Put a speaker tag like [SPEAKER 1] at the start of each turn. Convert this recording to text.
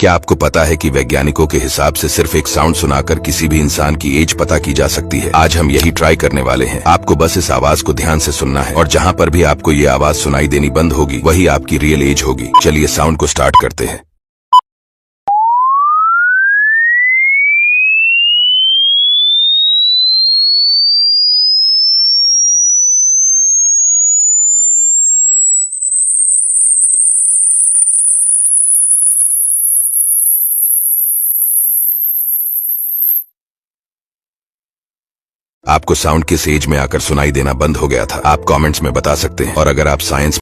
[SPEAKER 1] क्या आपको पता है कि वैज्ञानिकों के हिसाब से सिर्फ एक साउंड सुनाकर किसी भी इंसान की एज पता की जा सकती है? आज हम यही ट्राई करने वाले हैं। आपको बस इस आवाज को ध्यान से सुनना है और जहाँ पर भी आपको ये आवाज सुनाई देनी बंद होगी वही आपकी रियल एज होगी। चलिए साउंड को स्टार्ट करते हैं। आपको साउंड किस एज में आकर सुनाई देना बंद हो गया था? आप कमेंट्स में बता सकते हैं। और अगर आप साइंस